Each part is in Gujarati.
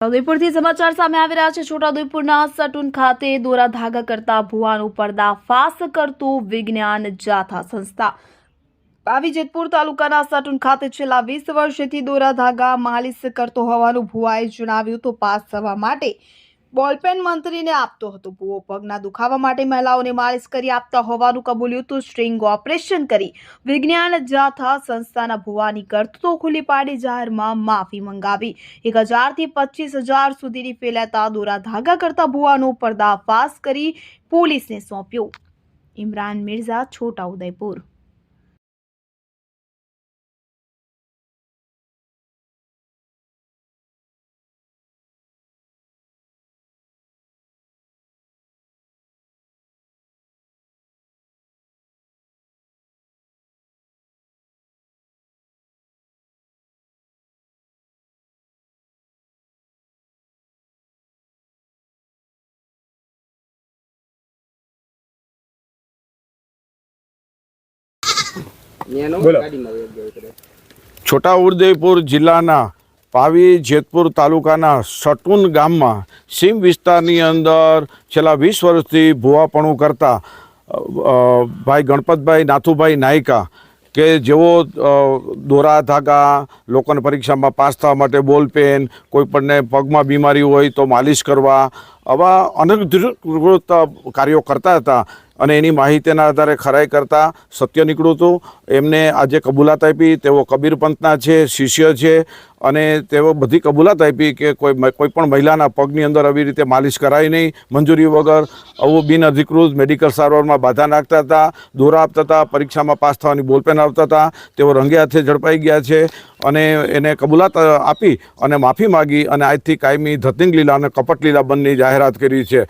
ઉદયપુરથી સમાચાર સામે આવી રહ્યા છે। છોટાઉદેપુરના સટુન ખાતે દોરા ધાગા કરતા ભુવાનો પર્દાફાશ કરતું વિજ્ઞાન જાથા સંસ્થા। પાવી જેતપુર તાલુકાના સટુન ખાતે છેલ્લા 20 વર્ષથી દોરા ધાગા માલિશ કરતો હોવાનું ભુવાએ જણાવ્યું। તો પાસ થવા માટે બોલપેન મંત્રીને આપતો હતો। ભુવો પગના દુખાવા માટે મહિલાઓને માલિશ કરી આપતા હોવાનું કબૂલ્યું। તો સ્ટ્રિંગ ઓપરેશન કરી વિજ્ઞાન જાથા સંસ્થાના ભુવાની કરતૂતો ખુલ્લી પાડી જાહેરમાં માફી મંગાવી। 1000 થી 25,000 સુધીની ફેલાતા દોરા ધાગા કરતા ભુવાનો પર્દાફાશ કરી પોલીસને સોંપ્યો। ઇમરાન મિર્ઝા, છોટાઉદેપુર। છોટાઉદેપુર જિલ્લાના પાવી જેતપુર તાલુકાના સટુન ગામમાં સીમ વિસ્તારની અંદર છેલ્લા 20 વર્ષથી ભુવાપણું કરતા ભાઈ ગણપતભાઈ નાથુભાઈ નાયકા કે જેઓ દોરા ધાગા, લોકોને પરીક્ષામાં પાસ થવા માટે બોલપેન, કોઈપણને પગમાં બીમારી હોય તો માલિશ કરવા, આવા અનેક કાર્યો કરતા હતા। અને એની માહિતીના આધારે ખરાઈ કરતા સત્ય નીકળ્યું હતું। એમને આજે કબૂલાત આપી, તેઓ કબીરપંથના છે, શિષ્ય છે અને તેઓ બધી કબૂલાત આપી કે કોઈ પણ મહિલાના પગની અંદર આવી રીતે માલિશ કરાય નહીં મંજૂરી વગર। આવું બિનઅધિકૃત મેડિકલ સારવારમાં બાધા નાખતા હતા, દોરા આપતા હતા, પરીક્ષામાં પાસ થવાની બોલપેન આપતા હતા। તેઓ રંગે હાથે ઝડપાઈ ગયા છે અને એને કબૂલાત આપી અને માફી માગી અને આજથી કાયમી ધતિંગ લીલા અને કપટ લીલા બંધની જાહેરાત કરી છે।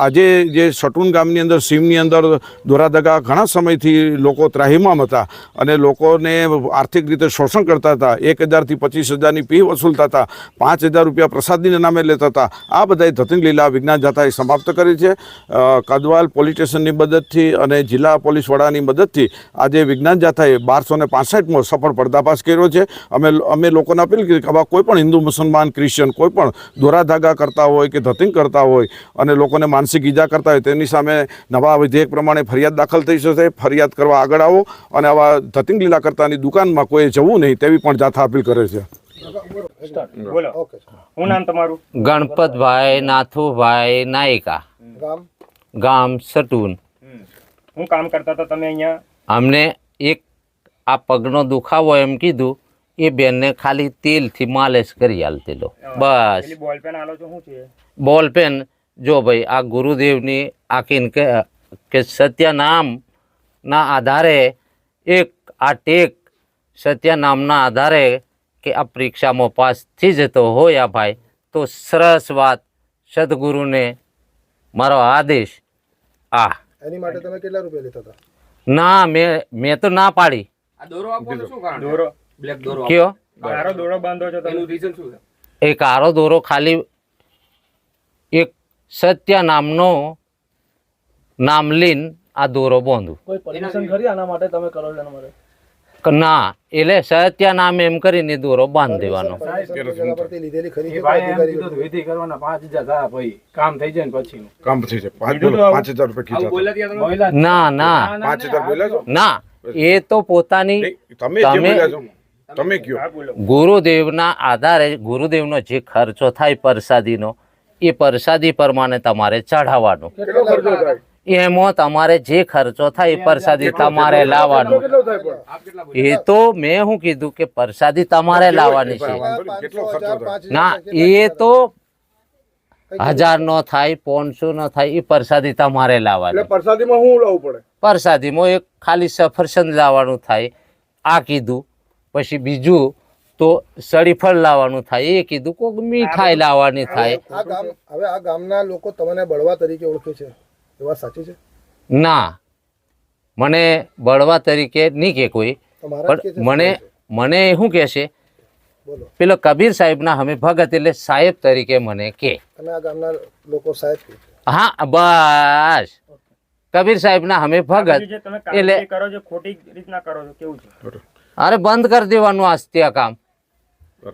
આજે જે સટુન ગામની અંદર સીમની અંદર દોરાદગા ઘણા સમયથી લોકો ત્રાહિમામ હતા અને લોકોને આર્થિક રીતે શોષણ કરતા હતા। 1000 થી 25,000ની ફી વસૂલતા હતા, 5,000 રૂપિયા પ્રસાદીના નામે લેતા હતા। આ બધાય ધતિંગ લીલા વિજ્ઞાન જાથાએ સમાપ્ત કરી છે। કદવાલ પોલીસ સ્ટેશનની મદદથી અને જિલ્લા પોલીસ વડાની મદદથી આજે વિજ્ઞાન જાથાએ 1265મો સફળ પર્દાફાશ કર્યો છે। અમે લોકોને અપીલ કરી કે આવા કોઈ પણ હિન્દુ, મુસલમાન, ક્રિશ્ચિયન કોઈ પણ દોરાધાગા કરતા હોય કે ધતિંગ કરતા હોય અને લોકોને માનસિક ઈજા કરતા હોય તેની સામે નવા વિધેયક પ્રમાણે ફરિયાદ દાખલ થઈ જશે। ફરિયાદ કરવા આગળ આવો અને આવા ધતિંગ લીલા કરતાની દુકાનમાં કોઈ જવું નહીં તેવી પણ જાથા અપીલ કરે છે। ગણપતભાઈ નાથુભાઈ નાયકા, ગામ સટુન। હું કામ કરતા હતા તમે અહીંયા? અમને એક આ પગનો દુખાવો એમ કીધું, એ બેનને ખાલી તેલથી માલિશ કરી આલતેલો બસ। બોલપેન આલો છો? શું છે બોલપેન? જો ભાઈ આ ગુરુદેવની આખી કે સત્ય નામના આધારે એક આ ટેક સત્ય નામના આધારે કે આ પરીક્ષામાં પાસ થઈ જતો હોય આ ભાઈ તો સરસ વાત। સદગુરુને મારો આદેશ। એની માટે તમે કેટલા રૂપિયા લેતા હતા? ના, મેં તો ના પાડી। દોરો બ્લેક દોરો કયો કાળો દોરો બાંધો છો? એનું રીઝન શું છે? એ કાળો દોરો ખાલી એક સત્ય નામનો નામ લઈને આ દોરો બાંધું। કોઈ પરમિશન ખરી આના માટે તમે કરો છો? એના માટે ના, એટલે સત્ય નામ એમ કરીને દોરો બાંધી દેવાનો। કામ થઈ જાય ને પછી કામ થઈ જાય 5,000 રૂપિયા ના ના 5,000 ના, એ તો પોતાની તમે કયો ગુરુદેવના આધારે ગુરુદેવનો જે ખર્ચો થાય પ્રસાદીનો એ પ્રસાદી પ્રમાણે તમારે ચઢાવવાનો। એમાં તમારે જે ખર્ચો થાય એ પ્રસાદી તમારે લાવવાનો। એ તો મેં શું કીધું કે પ્રસાદી તમારે લાવવાની છે। ના, એ તો 1000 નો થાય, 500 નો થાય, એ પ્રસાદી તમારે લાવવાની। પ્રસાદીમાં શું લાવવું પડે? પ્રસાદીમાં એક ખાલી સફરજન લાવવાનું થાય આ કીધું। પછી બીજું તો સળીફળ લાવવાનું થાય એ કીધું। કોઈક મીઠાઈ લાવવાની થાય। હવે આ ગામના લોકો તમને બળવા તરીકે ઓળખે છે, એ વાત સાચી છે? ના, મને બળવા તરીકે નહીં કે કોઈ, પણ મને શું કહે છે પેલો કબીર સાહેબના અમે ભગત એટલે સાહેબ તરીકે મને કે। તમે આ ગામના લોકો સાહેબ કહે છે? હા બસ, કબીર સાહેબના અમે ભગત એટલે કરો છો ખોટી રીતના કરો છો કેવું છે? અરે બંધ કરી દેવાનું આસ્તે આ કામ।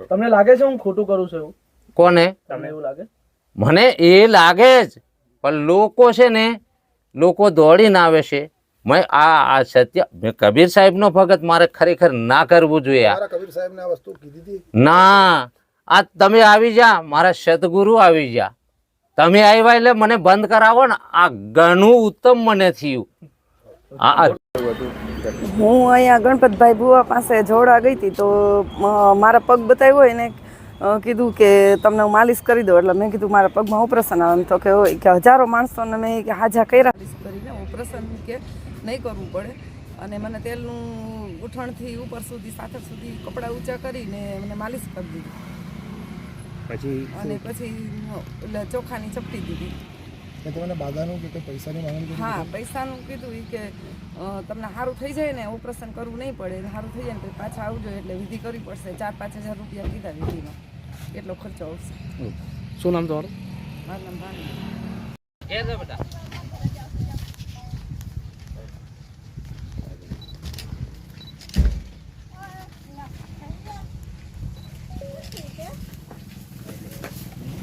તમને લાગે છે હું ખોટું કરું છું? કોને? તમને એવું લાગે? મને એ લાગે જ, પણ લોકો છે ને, લોકો દોડીને આવે છે. મેં આ સત્ય મેં કબીર સાહેબનો ભગત મારે ખરેખર ના કરવું જોઈએ. તમારા કબીર સાહેબને આ વસ્તુ કીધી હતી? ના, આ તમે આવી જા, મારા સદગુરુ આવી જા. તમે આવ્યા એટલે મને બંધ કરાવો ને, આ ઘણું ઉત્તમ મને થયું. હું અહીંયા ગણપતભાઈ બુવા પાસે જોડા ગઈ હતી તો મારા પગ બતાવ્યો એને કીધું કે તમને હું માલિશ કરી દઉં. એટલે મેં કીધું મારા પગમાં ઓપરેશન આવે. તો કે હોય કે હજારો માણસોને મેં કે હાજા કર્યા કરીને ઓપરેશન કે નહીં કરવું પડે. અને મને તેલનું ગૂંઠણથી ઉપર સુધી સાથળ સુધી કપડાં ઊંચા કરીને મને માલિશ કરી દીધી. અને પછી એટલે ચોખાની ચપટી દીધી. કે તમને બાધાનું કે કંઈ પૈસાની માંગણી કરી? હા, પૈસાનું કીધું એ કે તમને સારું થઈ જાય ને, ઓપરેશન કરવું નહીં પડે, સારું થઈ જાય ને તો પાછા આવજો, એટલે વિધિ કરવી પડશે. 4-5 હજાર રૂપિયા કીધા વિધિમાં, એટલો ખર્ચો આવશે. શું નામ તમારું? મારું નામ ભાની.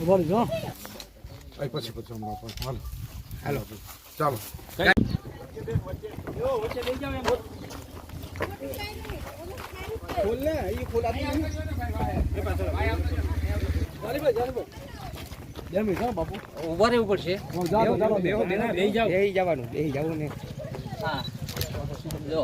ઉભા રહેજો. પછી હમણાં હાલો ચાલો. ઉભા રહેવું પડશે. હા જો